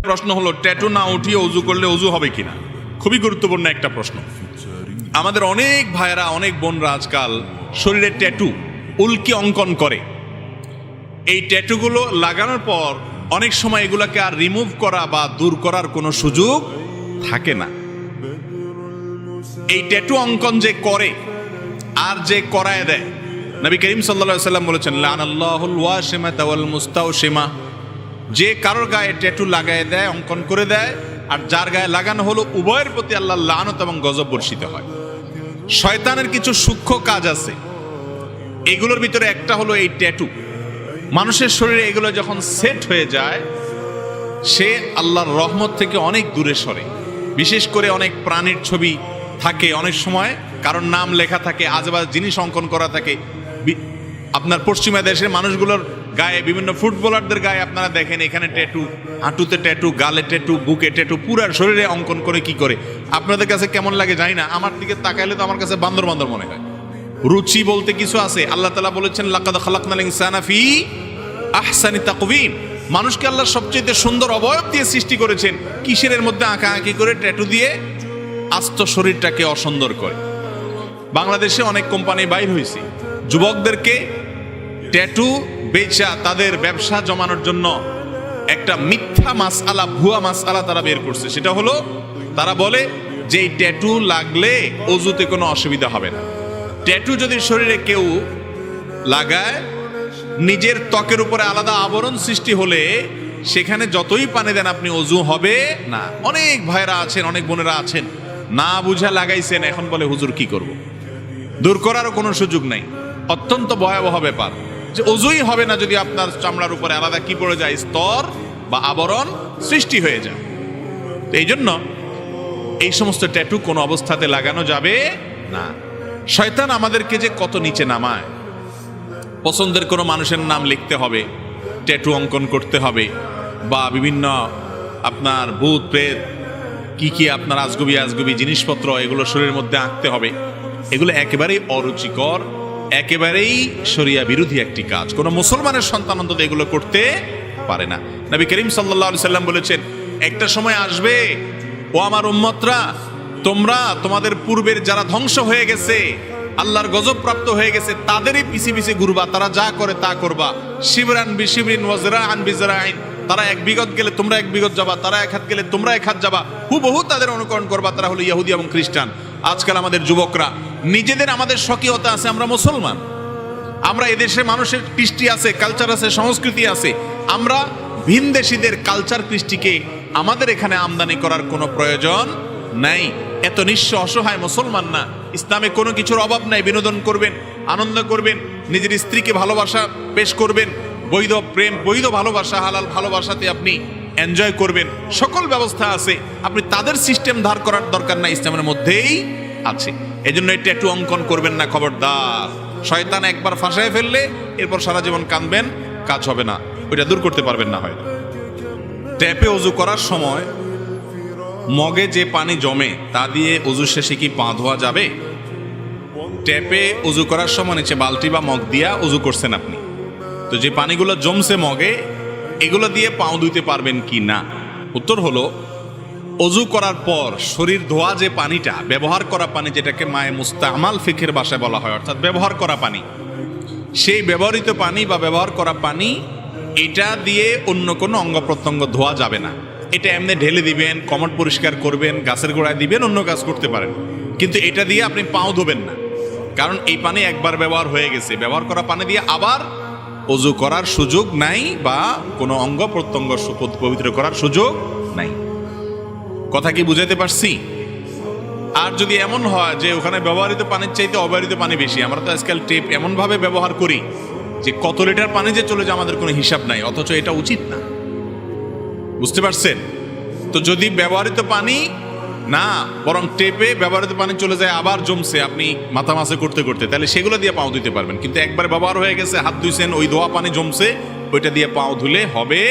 প্রশ্ন হলো, ট্যাটু না উঠিয়ে অজু করলে অজু হবে কিনা? খুবই গুরুত্বপূর্ণ একটা প্রশ্ন। আমাদের অনেক ভাইয়েরা, অনেক বোনরা আজকাল শরীরে ট্যাটু, উল্কি অঙ্কন করে। এই ট্যাটুগুলো লাগানোর পর অনেক সময় এগুলোকে আর রিমুভ করা বা দূর করার কোনো সুযোগ থাকে না। এই ট্যাটু অঙ্কন যে করে আর যে করায় দেয়, নবী করিম সাল্লাল্লাহু আলাইহি ওয়াসাল্লাম বলেছেন, লানাল্লাহুল ওয়াশিমাতা ওয়াল মুস্তাওশিমা, যে কারোর গায়ে ট্যাটু লাগায় দেয়, অঙ্কন করে দেয়, আর যার গায়ে লাগানো হলো, উভয়ের প্রতি আল্লাহর লানত এবং গজব বর্ষিত হয়। শয়তানের কিছু সূক্ষ্ম কাজ আছে, এগুলোর ভিতরে একটা হলো এই ট্যাটু। মানুষের শরীরে এগুলো যখন সেট হয়ে যায়, সে আল্লাহর রহমত থেকে অনেক দূরে সরে। বিশেষ করে অনেক প্রাণীর ছবি থাকে, অনেক সময় কারোর নাম লেখা থাকে, আজেবাজে জিনিস অঙ্কন করা থাকে। আপনার পশ্চিমা দেশের মানুষগুলোর গায়ে, বিভিন্ন ফুটবলারদের গায়ে আপনারা দেখেন এখানে ট্যাটু, হাঁটুতে ট্যাটু, গালে ট্যাটু, বুকে ট্যাটু, পুরো শরীরে অঙ্কন করে কি করে। আপনাদের কাছে কেমন লাগে জানি না, আমার দিকে তাকাইলে তো আমার কাছে বান্দর বান্দর মনে হয়। রুচি বলতে কিছু আছে। আল্লাহ তাআলা বলেছেন, লাকাদ খালাকনাল ইনসানা ফি আহসানি তাকওয়িম, মানুষকে আল্লাহ সবচেয়ে সুন্দর অবয়ব দিয়ে সৃষ্টি করেছেন। কিসের মধ্যে আঁকাআঁকি করে, ট্যাটু দিয়ে আস্ত শরীরটাকে অসুন্দর করে। বাংলাদেশে অনেক কোম্পানি বাইর হয়েছে, যুবকদেরকে ট্যাটু বেচা তাদের ব্যবসা জমানোর জন্য একটা মিথ্যা মাসআলা, ভুয়া মাসআলা তারা বের করছে। সেটা হলো, তারা বলে যে এই ট্যাটু লাগলে অজুতে কোনো অসুবিধা হবে না। ট্যাটু যদি শরীরে কেউ লাগায়, নিজের ত্বকের উপরে আলাদা আবরণ সৃষ্টি হলে সেখানে যতই পানি দেন আপনি, অজু হবে না। অনেক ভাইরা আছেন, অনেক বোনেরা আছেন, না বুঝা লাগাইছেন, এখন বলে হুজুর কি করব, দূর করারও কোনো সুযোগ নাই। অত্যন্ত ভয়াবহ ব্যাপার যে অজুই হবে না যদি আপনার চামড়ার উপরে আলাদা কি পড়ে যায়, স্তর বা আবরণ সৃষ্টি হয়ে যায়। তো এই জন্য এই সমস্ত ট্যাটু কোনো অবস্থাতে লাগানো যাবে না। শয়তান আমাদেরকে যে কত নিচে নামায়। পছন্দের কোনো মানুষের নাম লিখতে হবে, ট্যাটু অঙ্কন করতে হবে, বা বিভিন্ন আপনার ভূত প্রেত কি কি আপনার আজগুবি আজগুবি জিনিসপত্র এগুলো শরীরের মধ্যে আঁকতে হবে। এগুলো একেবারেই অরুচিকর, একেবারেই শরিয়া বিরোধী একটি কাজ। কোনো মুসলমানের সন্তান অন্তত এগুলো করতে পারে না। নবী করিম সাল্লাল্লাহু আলাইহি সাল্লাম বলেছেন, একটা সময় আসবে, ও আমার উম্মতরা, তোমরা তোমাদের পূর্বের যারা ধ্বংস হয়ে গেছে, আল্লাহর গজব প্রাপ্ত হয়ে গেছে, তাদেরই পিছে পিছে ঘুরবা, তারা যা করে তা করবা। শিবরান বিশিবরিন ওয়া যিরাআন বিযিরাইন, তারা এক বিগত গেলে তোমরা এক বিগত যাবা, তারা এক হাত গেলে তোমরা এক হাত যাবা, হুবহু তাদের অনুকরণ করবা। তারা হলো ইহুদি এবং খ্রিস্টান। আজকাল আমাদের যুবকরা নিজেদের, আমাদের স্বকীয়তা আছে, আমরা মুসলমান, আমরা এদেশের মানুষের কৃষ্টি আছে, কালচার আছে, সংস্কৃতি আছে। আমরা ভিনদেশীদের কালচার কৃষ্টিকে আমাদের এখানে আমদানি করার কোনো প্রয়োজন নাই। এত নিঃস্ব অসহায় মুসলমান না। ইসলামে কোনো কিছুর অভাব নাই। বিনোদন করবেন, আনন্দ করবেন, নিজের স্ত্রীকে ভালোবাসা পেশ করবেন, বৈধ প্রেম, বৈধ ভালোবাসা, হালাল ভালোবাসাতে আপনি এনজয় করবেন, সকল ব্যবস্থা আছে। আপনি তাদের সিস্টেম ধার করার দরকার নাই, ইসলামের মধ্যেই আছে। এজন্য এই ট্যাটু অঙ্কন করবেন না, খবরদার। শয়তান একবার ফাঁসায় ফেললে এরপর সারা জীবন কাঁদবেন, কাজ হবে না, ওইটা দূর করতে পারবেন না। হয় ট্যাপে অজু করার সময় মগে যে পানি জমে তা দিয়ে অজু শেষে কি পা ধোয়া যাবে? ট্যাপে অজু করার সময় নিচে বালতি বা মগ দিয়া অজু করছেন আপনি, তো যে পানিগুলো জমছে মগে, এগুলো দিয়ে পাও ধুইতে পারবেন কি না? উত্তর হলো, অজু করার পর শরীর ধোয়া যে পানিটা, ব্যবহার করা পানি, যেটাকে মায়ে মুস্তামাল ফিকের ভাষায় বলা হয়, অর্থাৎ ব্যবহার করা পানি, সেই ব্যবহৃত পানি বা ব্যবহার করা পানি, এটা দিয়ে অন্য কোনো অঙ্গ প্রত্যঙ্গ ধোয়া যাবে না। এটা এমনি ঢেলে দিবেন, কমট পরিষ্কার করবেন, গাছের গোড়ায় দিবেন, অন্য কাজ করতে পারেন, কিন্তু এটা দিয়ে আপনি পাও ধোবেন না। কারণ এই পানি একবার ব্যবহার হয়ে গেছে। ব্যবহার করা পানি দিয়ে আবার অজু করার সুযোগ নাই, বা কোনো অঙ্গ প্রত্যঙ্গ পবিত্র করার সুযোগ নাই। কথা কি বুঝাইতে পারছি? আর যদি এমন হয় যে ওখানে ব্যবহৃত পানির চাইতে অব্যবহৃত পানি বেশি, আমরা তো আজকাল টেপ এমনভাবে ব্যবহার করি যে কত লিটার পানি যে চলে যায় আমাদের কোনো হিসাব নাই, অথচ এটা উচিত না। বুঝতে পারছেন? তো যদি ব্যবহৃত পানি না, বরং টেপে ব্যবহৃত পানি চলে যায়, আবার জমছে আপনি মাথা মাছে করতে করতে, তাহলে সেগুলো দিয়ে পাও ধুতে পারবেন। কিন্তু একবার ব্যবহার হয়ে গেছে, হাত ধুইছেন, ওই ধোয়া পানি জমছে, ওইটা দিয়ে পাও ধুলে হবে